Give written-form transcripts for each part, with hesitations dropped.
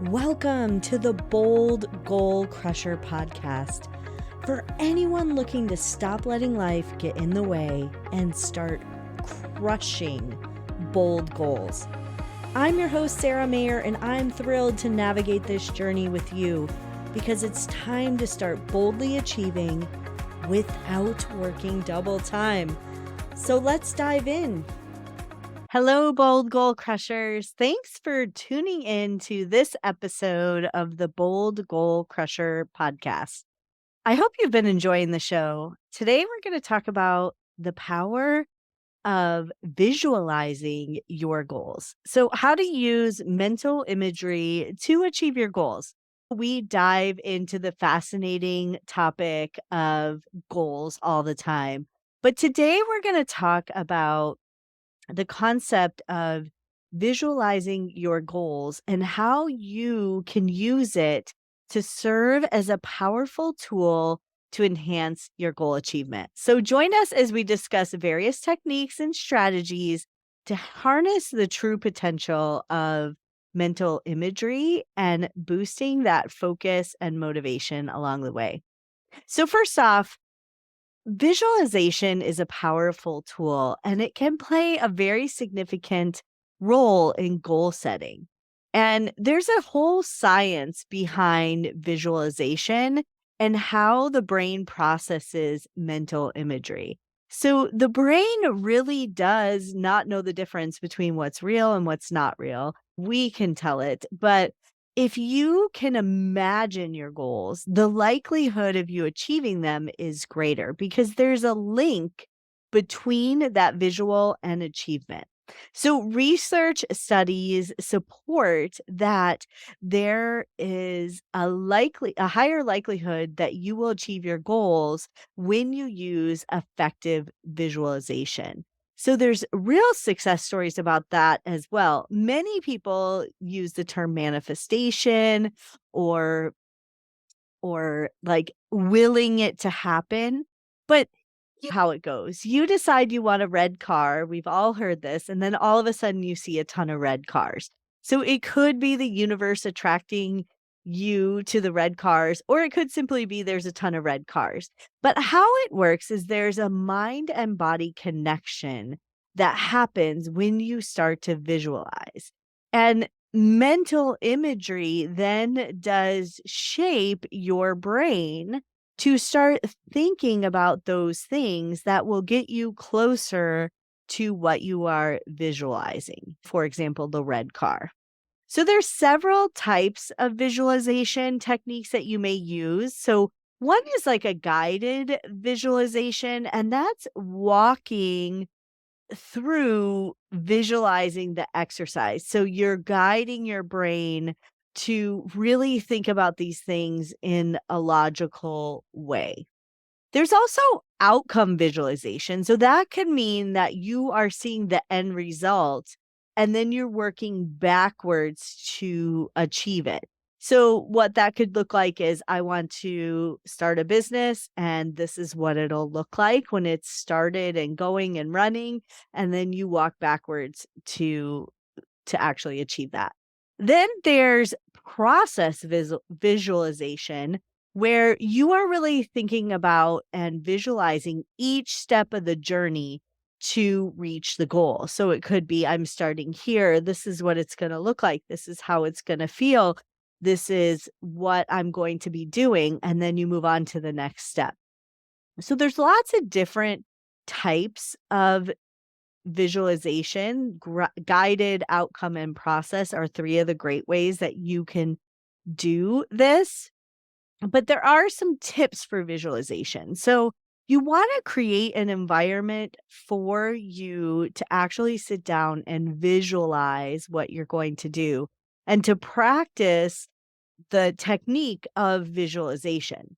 Welcome to the Bold Goal Crusher podcast. For anyone looking to stop letting life get in the way and start crushing bold goals. I'm your host, Sarah Mayer, and I'm thrilled to navigate this journey with you because it's time to start boldly achieving without working double time. So let's dive in. Hello, Bold Goal Crushers. Thanks for tuning in to this episode of the Bold Goal Crusher podcast. I hope you've been enjoying the show. Today, we're going to talk about the power of visualizing your goals. So, how to use mental imagery to achieve your goals. We dive into the fascinating topic of goals all the time. But today, we're going to talk about the concept of visualizing your goals and how you can use it to serve as a powerful tool to enhance your goal achievement. So, join us as we discuss various techniques and strategies to harness the true potential of mental imagery and boosting that focus and motivation along the way. So, first off, visualization is a powerful tool and it can play a very significant role in goal setting. And there's a whole science behind visualization and how the brain processes mental imagery. So the brain really does not know the difference between what's real and what's not real. We can tell it, but if you can imagine your goals, the likelihood of you achieving them is greater because there's a link between that visual and achievement. So, research studies support that there is a higher likelihood that you will achieve your goals when you use effective visualization. So there's real success stories about that as well. Many people use the term manifestation or like willing it to happen, but how it goes. You decide you want a red car. We've all heard this. And then all of a sudden you see a ton of red cars. So it could be the universe attracting you to the red cars, or it could simply be there's a ton of red cars. But how it works is there's a mind and body connection that happens when you start to visualize. And mental imagery then does shape your brain to start thinking about those things that will get you closer to what you are visualizing. For example, the red car. So there's several types of visualization techniques that you may use. So one is like a guided visualization, and that's walking through visualizing the exercise. So you're guiding your brain to really think about these things in a logical way. There's also outcome visualization. So that could mean that you are seeing the end result and then you're working backwards to achieve it. So what that could look like is I want to start a business and this is what it'll look like when it's started and going and running, and then you walk backwards to actually achieve that. Then there's process visualization, where you are really thinking about and visualizing each step of the journey to reach the goal. So it could be I'm starting here. This is what it's going to look like. This is how it's going to feel. This is what I'm going to be doing. And then you move on to the next step. So there's lots of different types of visualization. Guided, outcome, and process are three of the great ways that you can do this. But there are some tips for visualization. So you want to create an environment for you to actually sit down and visualize what you're going to do and to practice the technique of visualization.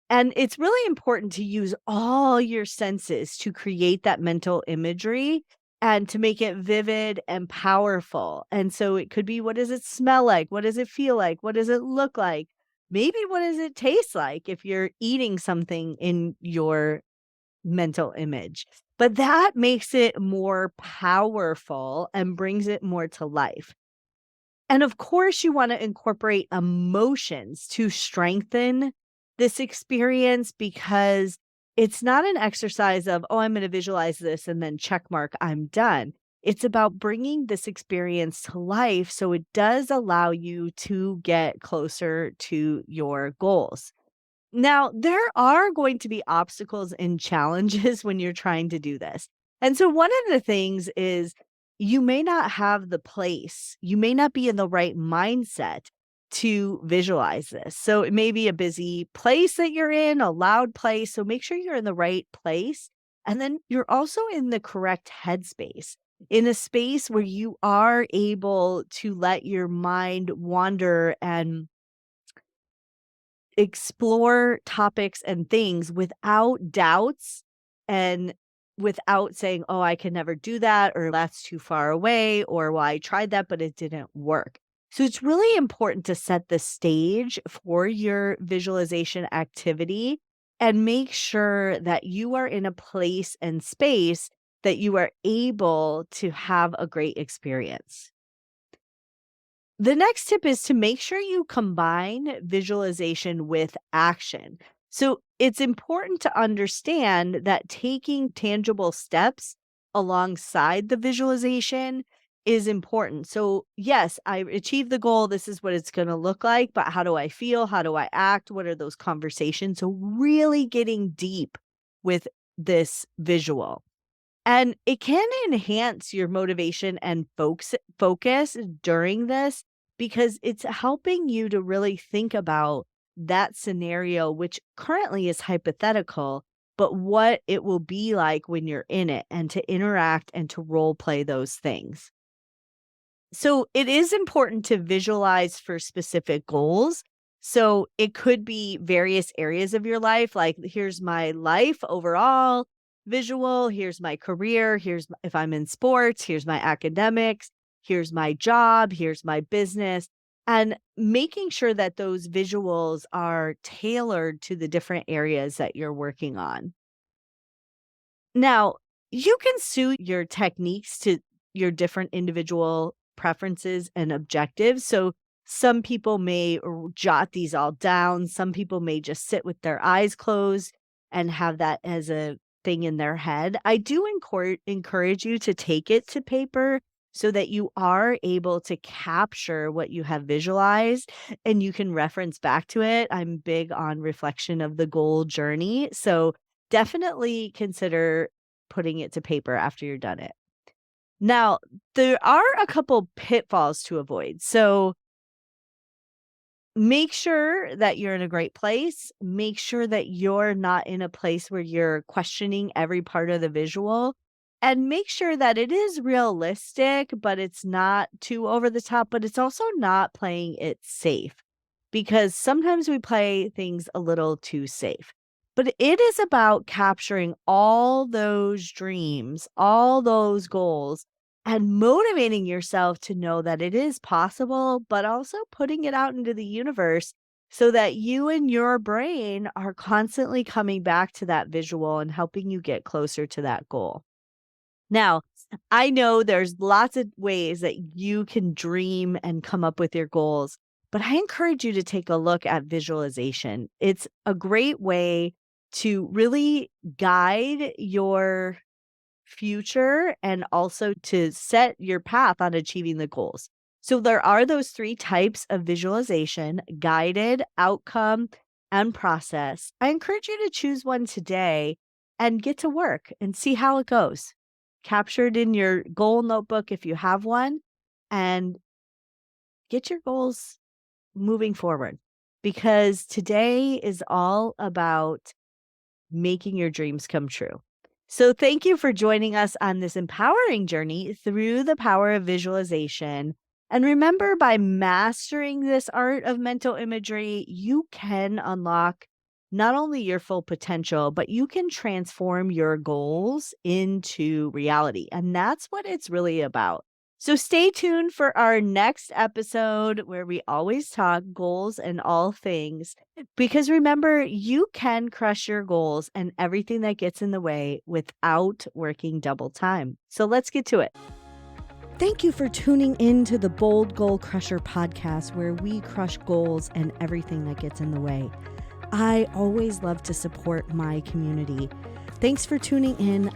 And it's really important to use all your senses to create that mental imagery and to make it vivid and powerful. And so it could be, what does it smell like? What does it feel like? What does it look like? Maybe what does it taste like if you're eating something in your mental image? But that makes it more powerful and brings it more to life. And of course, you want to incorporate emotions to strengthen this experience because it's not an exercise of, oh, I'm going to visualize this and then check mark, I'm done. It's about bringing this experience to life so it does allow you to get closer to your goals. Now, there are going to be obstacles and challenges when you're trying to do this. And so, one of the things is you may not have the place, you may not be in the right mindset to visualize this. So, it may be a busy place that you're in, a loud place. So, make sure you're in the right place. And then you're also in the correct headspace, in a space where you are able to let your mind wander and explore topics and things without doubts and without saying, "Oh, I can never do that," or "That's too far away," or "Well, I tried that, but it didn't work." So it's really important to set the stage for your visualization activity and make sure that you are in a place and space that you are able to have a great experience. The next tip is to make sure you combine visualization with action. So it's important to understand that taking tangible steps alongside the visualization is important. So, yes, I achieved the goal. This is what it's going to look like. But how do I feel? How do I act? What are those conversations? So, really getting deep with this visual. And it can enhance your motivation and focus during this because it's helping you to really think about that scenario, which currently is hypothetical, but what it will be like when you're in it and to interact and to role play those things. So it is important to visualize for specific goals. So it could be various areas of your life, like here's my life overall visual, here's my career, if I'm in sports, here's my academics, here's my job, here's my business, and making sure that those visuals are tailored to the different areas that you're working on. Now, you can suit your techniques to your different individual preferences and objectives. So, some people may jot these all down. Some people may just sit with their eyes closed and have that as a thing in their head. I do encourage you to take it to paper so that you are able to capture what you have visualized and you can reference back to it. I'm big on reflection of the goal journey. So, definitely consider putting it to paper after you're done it. Now, there are a couple pitfalls to avoid. So, make sure that you're in a great place. Make sure that you're not in a place where you're questioning every part of the visual. And make sure that it is realistic, but it's not too over the top, but it's also not playing it safe because sometimes we play things a little too safe. But it is about capturing all those dreams, all those goals, and motivating yourself to know that it is possible, but also putting it out into the universe so that you and your brain are constantly coming back to that visual and helping you get closer to that goal. Now, I know there's lots of ways that you can dream and come up with your goals, but I encourage you to take a look at visualization. It's a great way to really guide your future and also to set your path on achieving the goals. So there are those three types of visualization: guided, outcome, and process. I encourage you to choose one today and get to work and see how it goes. Capture it in your goal notebook if you have one and get your goals moving forward because today is all about making your dreams come true. So, thank you for joining us on this empowering journey through the power of visualization. And remember, by mastering this art of mental imagery, you can unlock not only your full potential, but you can transform your goals into reality. And that's what it's really about. So stay tuned for our next episode where we always talk goals and all things. Because remember, you can crush your goals and everything that gets in the way without working double time. So let's get to it. Thank you for tuning in to the Bold Goal Crusher podcast, where we crush goals and everything that gets in the way. I always love to support my community. Thanks for tuning in.